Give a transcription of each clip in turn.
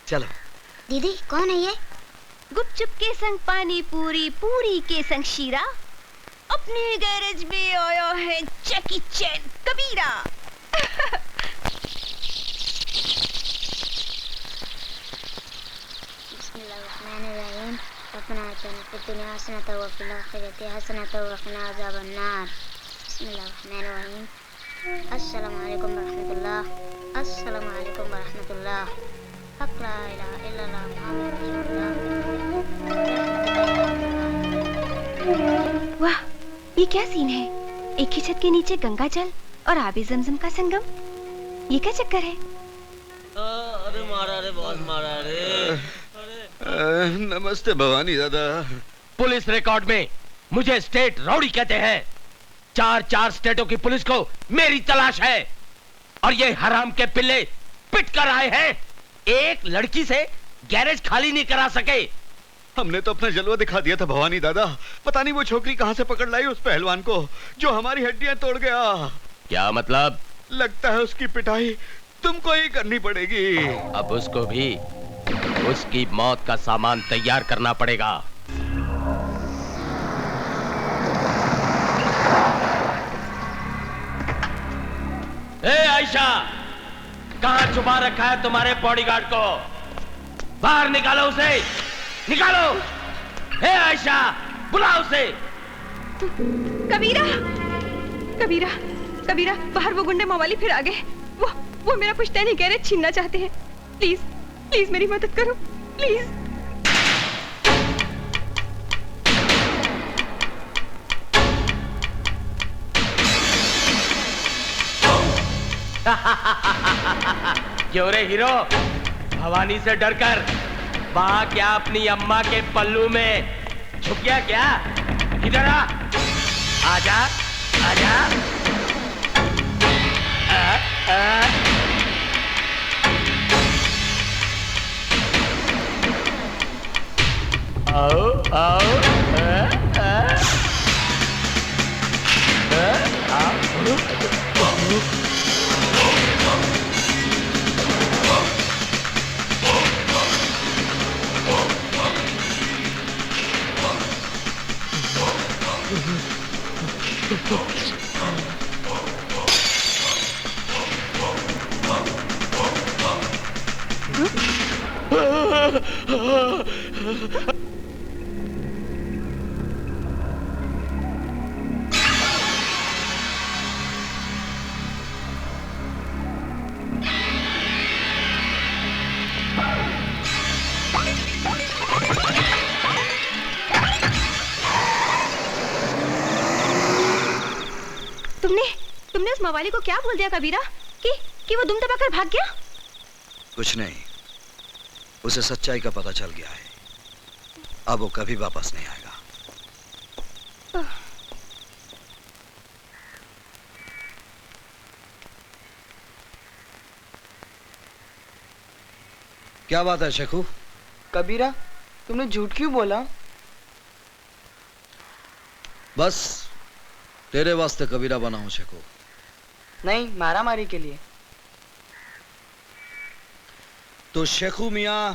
चलो। दीदी कौन है ये? गुपचुप के संग पानी पूरी, पूरी के संग शीरा, अपने गैरेज में आया है जैकी चैन कबीरा। बिस्मिल्लाहिर्रहमानिर्रहीम। रब्बना आतिना फिद दुनिया हसनतन व फिल आखिरति हसनतन व क़िना अज़ाबन्नार। बिस्मिल्लाहिर्रहमानिर्रहीम। अस्सलामु अलैकुम वरहमतुल्लाह। अस्सलामु अलैकुम वरहमतुल्लाह। हक़ ला इलाहा इल्लल्लाह मुहम्मदुर रसूलुल्लाह। वाह, ये क्या सीन है? एक ही छत के नीचे गंगा जल और आबे ज़मज़म का संगम। ये क्या चक्कर है? अरे मारा रे, बहुत मारा रे। नमस्ते भवानी दादा। पुलिस रिकॉर्ड में मुझे स्टेट राउडी कहते हैं। 4 स्टेटों की पुलिस को मेरी तलाश है और ये हराम के पिल्ले पिट कर आए हैं। एक लड़की से गैरेज खाली नहीं करा सके। हमने तो अपना जलवा दिखा दिया था भवानी दादा। पता नहीं वो छोकरी कहां से पकड़ लाई उस पहलवान को जो हमारी हड्डियां तोड़ गया। क्या मतलब? लगता है उसकी पिटाई तुमको ही करनी पड़ेगी। अब उसको भी उसकी मौत का सामान तैयार करना पड़ेगा। ए आयशा, कहां छुपा रखा है तुम्हारे बॉडीगार्ड को? बाहर निकालो उसे, निकालो। ए आयशा, बुलाओ उसे। कबीरा, कबीरा, कबीरा, बाहर वो गुंडे मवाली फिर आ गए। वो मेरा पुश्तैनी गैरेज छीनना चाहते हैं। प्लीज, प्लीज मेरी मदद करो, प्लीज। क्यों रे हीरो, भवानी से डरकर वहां क्या अपनी अम्मा के पल्लू में छुप गया क्या? इधर आ, आजा, आजा। आओ, आओ, तुमने उस मवाली को क्या बोल दिया कबीरा कि वो दुम दबाकर भाग गया? कुछ नहीं, उसे सच्चाई का पता चल गया है। अब वो कभी वापस नहीं आएगा। क्या बात है शेखू? कबीरा, तुमने झूठ क्यों बोला? बस तेरे वास्ते कबीरा बना हूं शेखू। नहीं, मारामारी के लिए। तो शेखू मियां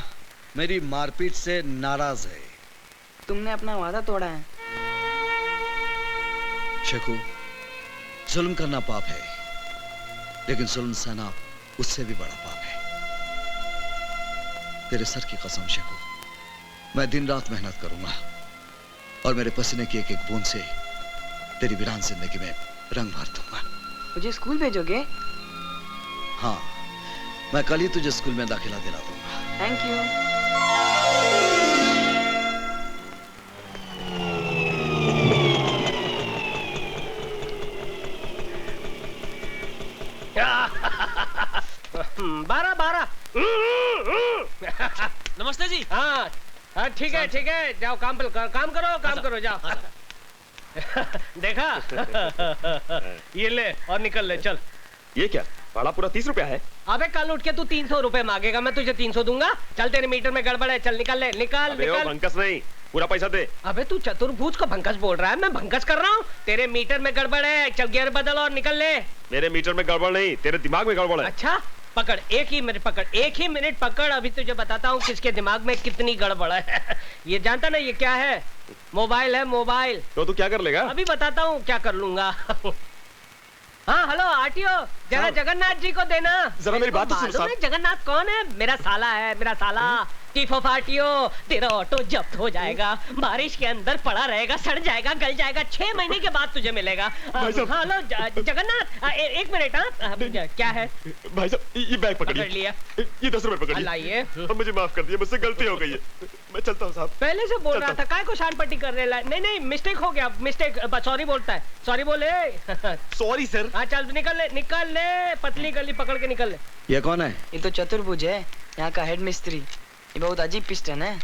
मेरी मारपीट से नाराज है। तुमने अपना वादा तोड़ा है। शेखू, जुल्म करना पाप है, लेकिन जुल्म सहना उससे भी बड़ा पाप है। तेरे सर की कसम शेखू, मैं दिन रात मेहनत करूंगा और मेरे पसीने की एक एक बूंद से तेरी वीरान जिंदगी में रंग भर दूंगा। मुझे स्कूल भेजोगे? हाँ, मैं कल ही तुझे स्कूल में दाखिला दिला दूंगा। Thank you. बारह। नमस्ते जी। हाँ, ठीक है, ठीक है, जाओ काम करो, जाओ। देखा? ये ले और निकल ले, चल। ये क्या, भाड़ा पूरा 30 रुपया है? अबे कल उठ के तू 300 रुपए मांगेगा, मैं तुझे 300 दूंगा। चल, तेरे मीटर में गड़बड़ है, चल निकल ले, निकल। भंकस नहीं, पूरा पैसा दे। अबे तू चतुर्भुज को भंकस बोल रहा है? मैं भंकस कर रहा हूँ? तेरे मीटर में गड़बड़ है, चल गियर बदल और निकल ले। मेरे मीटर में गड़बड़ नहीं, तेरे दिमाग में गड़बड़ है। अच्छा, पकड़, एक ही मिनट पकड़, एक ही मिनट पकड़। अभी तुझे बताता हूँ किसके दिमाग में कितनी गड़बड़ है। ये जानता ना ये क्या है? मोबाइल है, मोबाइल। तो तू क्या कर लेगा? अभी बताता हूँ क्या कर लूंगा। हाँ हेलो आरटीओ, जरा जगन्नाथ जी को देना। जरा मेरी बात तो सुनो साहब। जगन्नाथ कौन है? मेरा साला है, मेरा साला। चीफ ऑफ आरटीओ, तेरा ऑटो जब्त हो जाएगा, बारिश के अंदर पड़ा रहेगा, सड़ जाएगा, गल जाएगा, 6 महीने के बाद तुझे मिलेगा। हाँ हेलो जगन्नाथ, एक मिनट। हाँ क्या है भाई साहब? ये बैग पकड़िए। पकड़ लिया। ये 10 रुपए पकड़िए। लाइए। अब मुझे माफ कर दिया, मुझसे गलती हो गई है। मैं चलता हूँ साहब। पहले से बोल रहा था, काय को शान पट्टी कर रहे? नहीं मिस्टेक हो गया, मिस्टेक। सॉरी बोलता है, सॉरी बोले। Sorry sir. हाँ चल निकल ले, पतली गली पकड़ के निकल ले। ये कौन है? ये तो चतुर्भुज है, यहाँ का हेड मिस्त्री। ये बहुत अजीब पिस्टन है।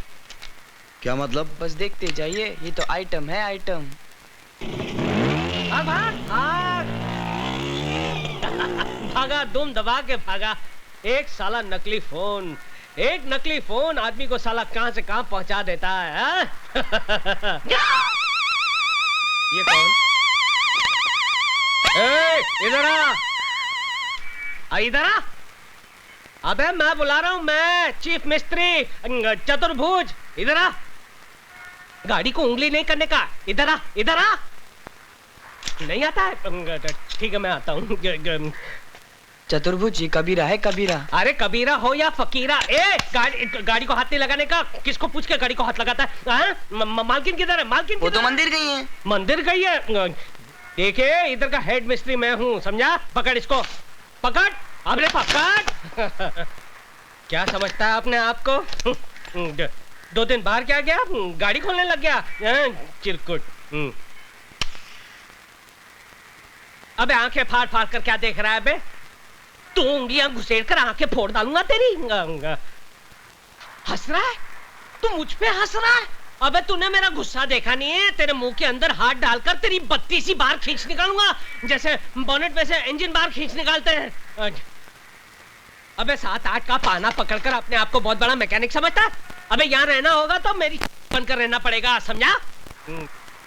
क्या मतलब? बस देखते जाइए, ये तो आइटम है, आइटम। भागा, दुम दबा के भागा। एक साला नकली फोन, एक नकली फोन आदमी को साला कहां से कहां पहुंचा देता है। ये कौन? इधर आ, इधर आ। अबे मैं बुला रहा हूं, मैं चीफ मिस्त्री चतुर्भुज। इधर आ। गाड़ी को उंगली नहीं करने का। इधर आ, इधर आ। नहीं आता है? ठीक है मैं आता हूँ। चतुर्भुज, ये कबीरा है, कबीरा। अरे कबीरा हो या फकीरा, गाड़ी को हाथ नहीं लगाने का। किसको पूछ के गाड़ी को हाथ लगाता है? मालकिन किधर है? मालकिन वो तो मंदिर गई है। मंदिर गई है? देखिए इधर का हेड मिस्त्री मैं हूँ, समझा? पकड़ इसको, पकड़। अबे पकड़। क्या समझता है अपने आप को? 2 दिन बाहर क्या गया, गाड़ी खोलने लग गया चिरकुट। अबे आंखें फाड़ फाड़ कर क्या देख रहा है बे? तू उंगलियां घुसेड़ कर आंखें फोड़ डालूंगा तेरी। हंस रहा है तू? मुझ पे हंस रहा है? अबे तूने मेरा गुस्सा देखा नहीं है? तेरे मुंह के अंदर हाथ डालकर तेरी 32 बार खींच निकालूंगा, जैसे बोनेट में से इंजन बार खींच निकालते हैं। अबे 7-8 का पाना पकड़कर अपने आप को बहुत बड़ा मैकेनिक समझता है? अबे यहाँ रहना होगा तो मेरी बनकर रहना पड़ेगा, समझा?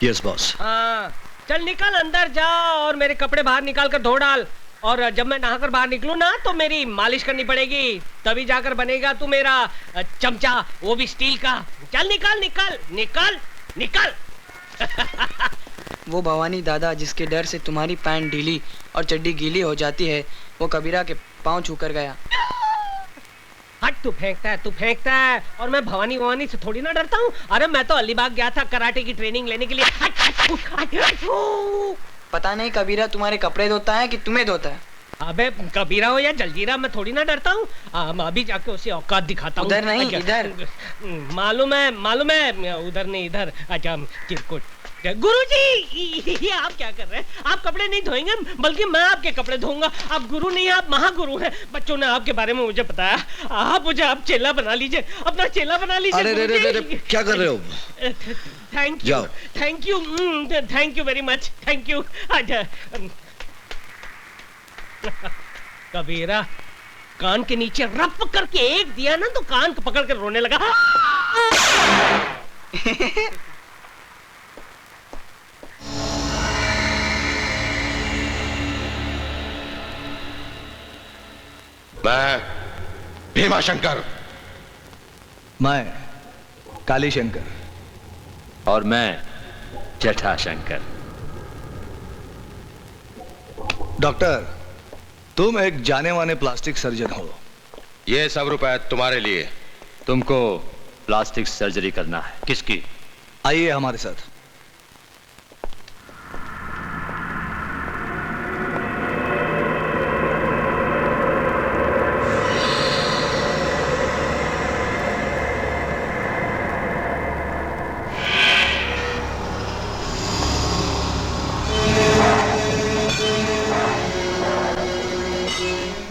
Yes boss. हाँ चल निकल, अंदर जा और मेरे कपड़े बाहर निकाल कर धो डाल। और जब मैं नहाकर बाहर निकलूं ना तो मेरी मालिश करनी पड़ेगी, तभी जाकर बनेगा तू मेरा चमचा, वो भी स्टील का। चल निकल निकल निकल निकल। वो भवानी दादा जिसके डर से तुम्हारी पैंट ढीली और चड्डी गीली हो जाती है, वो कबीरा के पांव छूकर गया। हट, तू फेंकता है और मैं भवानी से थोड़ी ना डरता हूँ। अरे मैं तो अलीबाग गया था कराटे की ट्रेनिंग लेने के लिए। पता नहीं कबीरा तुम्हारे कपड़े धोता है कि तुम्हें धोता है। अबे कबीरा हो या जलजीरा, मैं थोड़ी ना डरता हूँ। अभी जाके उसे औकात दिखाता हूँ। उधर नहीं, इधर। मालूम है, उधर नहीं इधर। अच्छा चिरकुट। गुरुजी, ये आप क्या कर रहे हैं? आप कपड़े नहीं धोएंगे बल्कि मैं आपके कपड़े धोऊंगा। आप गुरु नहीं, आप महागुरु हैं। बच्चों ने आपके बारे में मुझे बताया। आप मुझे आप चेला बना लीजिए, अपना चेला बना लीजिए। अरे क्या कर रहे हो? Thank you very much, thank you. Kabira कान के नीचे रफ करके एक दिया ना तो कान को पकड़ कर रोने लगा। मैं भीमा शंकर। मैं काली शंकर। और मैं जटा शंकर। डॉक्टर, तुम एक जाने माने प्लास्टिक सर्जन हो। ये सब रुपए तुम्हारे लिए। तुमको प्लास्टिक सर्जरी करना है। किसकी? आइए हमारे साथ।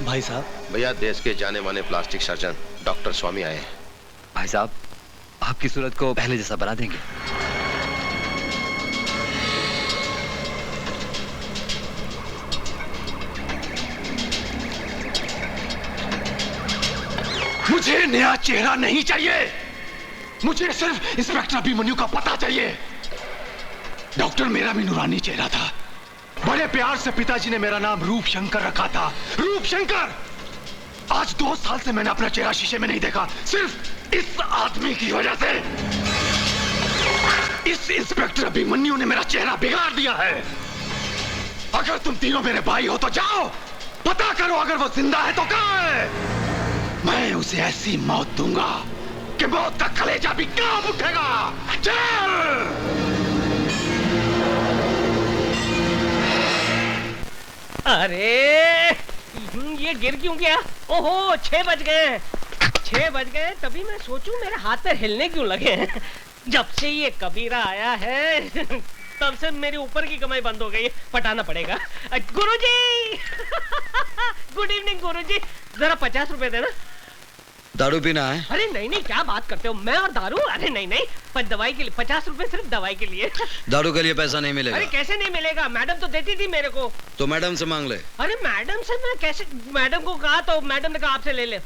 भाई साहब। भैया, देश के जाने माने प्लास्टिक सर्जन डॉक्टर स्वामी आए हैं। भाई साहब, आपकी सूरत को पहले जैसा बना देंगे। मुझे नया चेहरा नहीं चाहिए, मुझे सिर्फ इंस्पेक्टर अभिमन्यु का पता चाहिए। डॉक्टर मेरा भी नूरानी चेहरा था। बड़े प्यार से पिताजी ने मेरा नाम रूप शंकर रखा था। रूप शंकर। आज 2 साल से मैंने अपना चेहरा शीशे में नहीं देखा, सिर्फ इस आदमी की वजह से। इस इंस्पेक्टर अभिमन्यु ने मेरा चेहरा बिगाड़ दिया है। अगर तुम तीनों मेरे भाई हो तो जाओ, पता करो अगर वो जिंदा है तो कहां है। मैं उसे ऐसी मौत दूंगा कि मौत का कलेजा भी कांप उठेगा। चल! अरे ये गिर क्यों गया? ओहो 6 बज गए। 6 बज गए तभी मैं सोचूं मेरे हाथ पैर हिलने क्यों लगे हैं। जब से ये कबीरा आया है तब से मेरी ऊपर की कमाई बंद हो गई है। पटाना पड़ेगा। गुरुजी गुड इवनिंग गुरुजी, जरा 50 रुपए देना। दारू पीना है? अरे नहीं नहीं, क्या बात करते हो, मैं और दारू? अरे नहीं नहीं, पर दवाई के लिए 50 रुपए, सिर्फ दवाई के लिए। दारू के लिए पैसा नहीं मिलेगा। अरे कैसे नहीं मिलेगा, मैडम तो देती थी मेरे को। तो मैडम से मांग ले। अरे मैडम से मैं कैसे, मैडम को कहा तो मैडम ने कहा आपसे ले ले।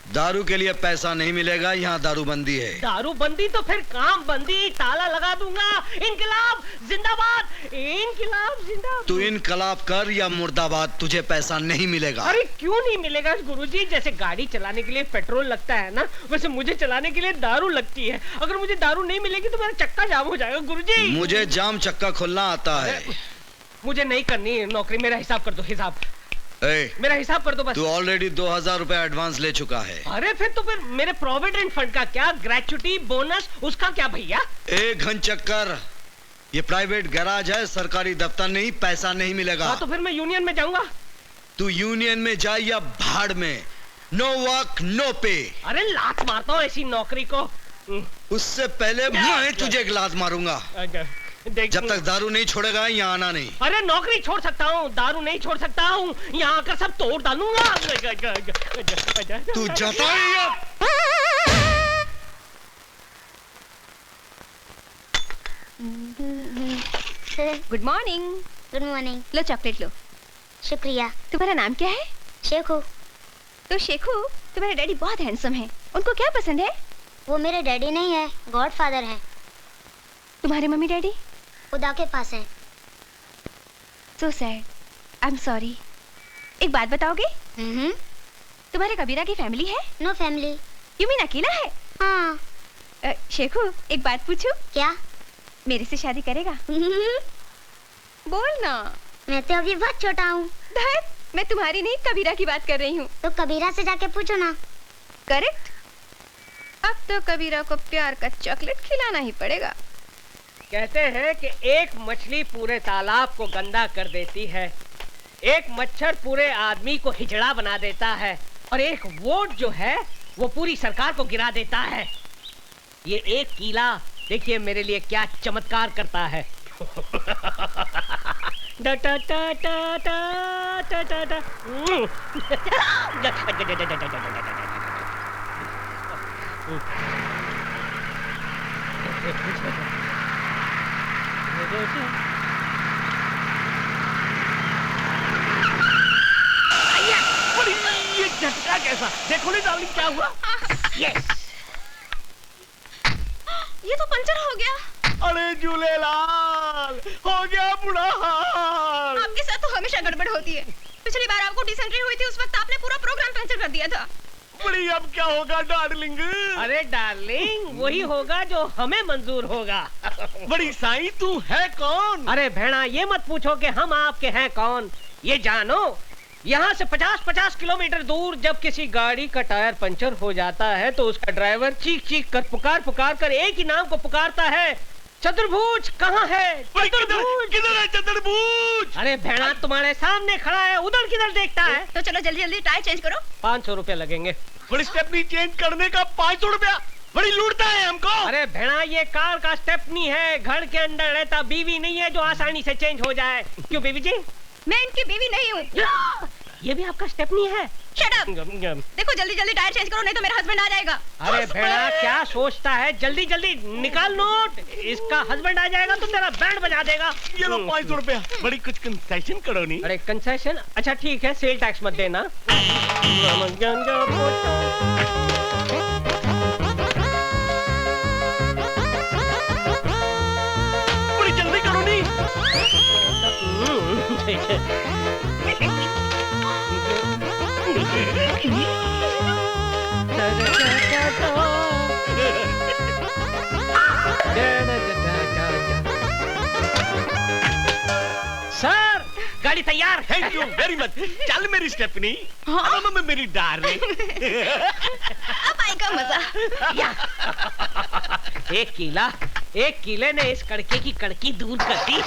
दारू के लिए पैसा नहीं मिलेगा, यहाँ दारू बंदी है। दारू बंदी तो फिर काम बंदी, ताला लगा दूंगा। इनकलाब जिंदाबाद, इनकलाब जिंदाबाद। तू इनकलाब कर या मुर्दाबाद, तुझे पैसा नहीं मिलेगा। अरे क्यों नहीं मिलेगा गुरुजी? जैसे गाड़ी चलाने के लिए पेट्रोल लगता है ना, वैसे मुझे चलाने के लिए दारू लगती है। अगर मुझे दारू नहीं मिलेगी तो मेरा चक्का जाम हो जाएगा गुरुजी। मुझे जाम चक्का खोलना आता है। मुझे नहीं करनी नौकरी, मेरा हिसाब कर दो। हिसाब मेरा हिसाब कर दो बस। तू ऑलरेडी 2000 रुपए एडवांस ले चुका है। अरे फिर तो फिर मेरे प्रोविडेंट फंड का क्या, ग्रेचुटी बोनस उसका क्या भैया? एक घन चक्कर, ये प्राइवेट गैराज है, सरकारी दफ्तर नहीं, पैसा नहीं मिलेगा। हाँ तो फिर मैं यूनियन में जाऊंगा। तू यूनियन में जा या भाड़ में, नो वर्क नो पे। अरे लात मारता हूँ ऐसी नौकरी को। उससे पहले मैं तुझे एक लात मारूंगा। जब तक दारू नहीं छोड़ेगा यहाँ आना नहीं। अरे नौकरी छोड़ सकता हूँ, दारू नहीं छोड़ सकता हूँ। यहाँ आकर सब तोड़ डालूंगा। तू जाता है? Good morning. Good morning. लो चॉकलेट लो। शुक्रिया। तुम्हारा नाम क्या है? शेखू। तो शेखू, तुम्हारे डैडी बहुत हैंडसम है, उनको क्या पसंद है? वो मेरे डैडी नहीं है, गॉडफादर है। तुम्हारे मम्मी डैडी खुदा के पास है। So sad, I am sorry. एक बात बताओगे? तुम्हारे कबीरा की फैमिली है? No family. यू मीन अकेला है? हाँ। शेखू एक बात पूछूं? क्या? मेरे से शादी करेगा? बोल ना। मैं तो अभी बहुत छोटा हूँ। मैं तुम्हारी नहीं कबीरा की बात कर रही हूँ। तो कबीरा से जाके पूछो ना। करेक्ट। अब तो कबीरा को प्यार का चॉकलेट खिलाना ही पड़ेगा। कहते हैं कि एक मछली पूरे तालाब को गंदा कर देती है, एक मच्छर पूरे आदमी को हिजड़ा बना देता है, और एक वोट जो है वो पूरी सरकार को गिरा देता है। ये एक कीला देखिए मेरे लिए क्या चमत्कार करता है। ये झटका कैसा? देखो नहीं डार्लिंग क्या हुआ? यस, ये तो पंचर हो गया। अरे झूलेलाल, हो गया बुरा हाल। आपके साथ तो हमेशा गड़बड़ होती है। पिछली बार आपको डिसेंट्री हुई थी, उस वक्त आपने पूरा प्रोग्राम कैंसिल कर दिया था। बड़ी अब क्या होगा डार्लिंग? अरे डार्लिंग वही होगा जो हमें मंजूर होगा। बड़ी साईं तू है कौन? अरे भेड़ा ये मत पूछो कि हम आपके हैं कौन, ये जानो यहाँ से 50-50 किलोमीटर दूर जब किसी गाड़ी का टायर पंचर हो जाता है तो उसका ड्राइवर चीख चीख कर पुकार कर एक ही नाम को पुकारता है, चतुर्भुज कहाँ है? चतुर्भुज किधर है चतुर्भुज? अरे भेड़ा तुम्हारे सामने खड़ा है, उधर किधर देखता है? तो चलो जल्दी जल्दी टायर चेंज करो। 500 रुपए लगेंगे। बड़ी स्टेपनी चेंज करने का 500 रुपया? बड़ी लूटता है हमको। अरे भेड़ा ये कार का स्टेपनी है, घर के अंदर रहता बीवी नहीं है जो आसानी से चेंज हो जाए। क्यों बीवी जी? मैं इनकी बीवी नहीं हूँ। ये भी आपका स्टेपनी है? Shut up. देखो जल्दी जल्दी टायर चेंज करो नहीं तो मेरा हस्बैंड आ जाएगा। अरे भेड़ा क्या सोचता है, जल्दी जल्दी निकाल नोट, इसका हस्बैंड आ जाएगा तो तेरा बैंड बजा देगा। ये लो 500 रुपया। बड़ी कुछ कंसेशन करो नहीं। अरे कंसेशन? अच्छा ठीक है, सेल टैक्स मत देना। बड़ी जल्दी करो नहीं। गाड़ी तैयार। Thank you very much. चल मेरी स्टेपनी। हाँ? मेरी डार्लिंग। अब आएगा मजा। एक किले ने इस कड़के की कड़की दूर कर दी।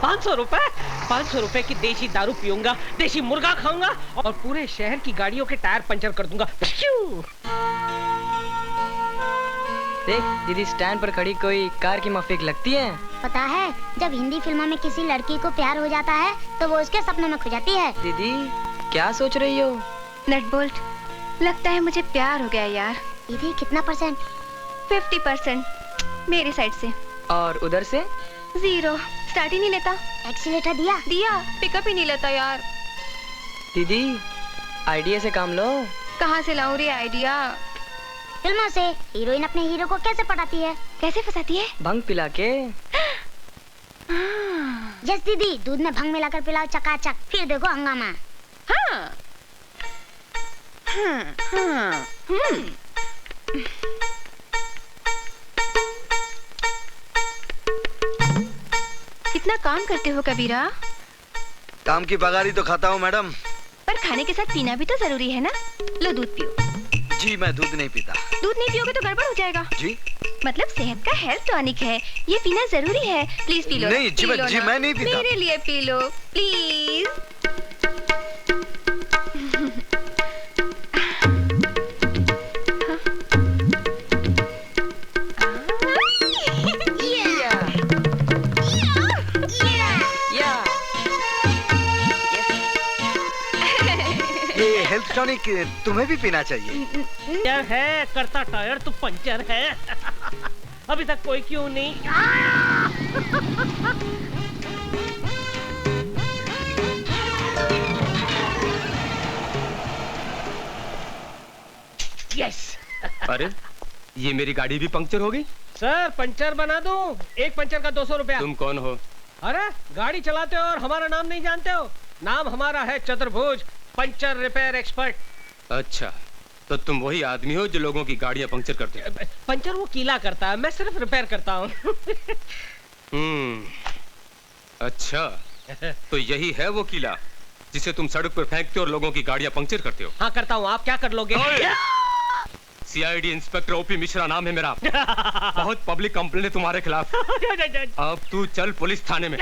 500 रुपए की देसी दारू पीऊंगा, देसी मुर्गा खाऊंगा और पूरे शहर की गाड़ियों के टायर पंचर कर दूंगा। देख दीदी, स्टैंड पर खड़ी कोई कार की माफिक लगती है। पता है, जब हिंदी फिल्मों में किसी लड़की को प्यार हो जाता है तो वो उसके सपनों में खो जाती है। दीदी क्या सोच रही हो? नट बोल्ट, लगता है मुझे प्यार हो गया यार। दीदी कितना %? 50% मेरी साइड से। और उधर से? 0। स्टार्ट ही नहीं लेता। एक्सीलेटर दिया? पिकअप ही नहीं लेता यार। दीदी आइडिया से काम लो। कहाँ से लाऊं रे आइडिया? फिल्मों से। हीरोइन अपने हीरो को कैसे पटाती है? कैसे फंसाती है? भंग पिला के। यस दीदी, दूध में भंग मिलाकर पिलाओ चकाचक, फिर देखो हंगामा। हाँ। कितना काम करते हो कबीरा? काम की पगारी तो खाता हूँ मैडम। पर खाने के साथ पीना भी तो जरूरी है ना। लो दूध पियो। जी मैं दूध नहीं पीता। दूध नहीं पियोगे तो गड़बड़ हो जाएगा। जी मतलब सेहत का हेल्थ टॉनिक है, ये पीना जरूरी है। Please P low. नहीं जी, पी लो जी ना। मैं नहीं पीता। मेरे लिए पी लो प्लीज। ये हेल्थ टॉनिक तुम्हें भी पीना चाहिए। पंचर है, करता टायर तो पंचर है। अभी तक कोई क्यों नहीं? यस। अरे ये मेरी गाड़ी भी पंक्चर हो गई। सर पंचर बना दूं? एक पंचर का 200 रुपया। तुम कौन हो? अरे गाड़ी चलाते हो और हमारा नाम नहीं जानते हो? नाम हमारा है चतुर्भुज, पंचर रिपेयर एक्सपर्ट। अच्छा, तो तुम वही आदमी हो जो लोगों की गाड़ियां पंक्चर करते हो? पंचर वो कीला करता है, मैं सिर्फ रिपेयर करता हूँ। अच्छा, तो यही है वो किला जिसे तुम सड़क पर फेंकते हो और लोगों की गाड़ियां पंक्चर करते हो? हाँ करता हूँ, आप क्या कर लोगे? सीआईडी इंस्पेक्टर ओपी मिश्रा नाम है मेरा। बहुत पब्लिक कंप्लेंट है तुम्हारे खिलाफ। अब तू चल पुलिस थाने में।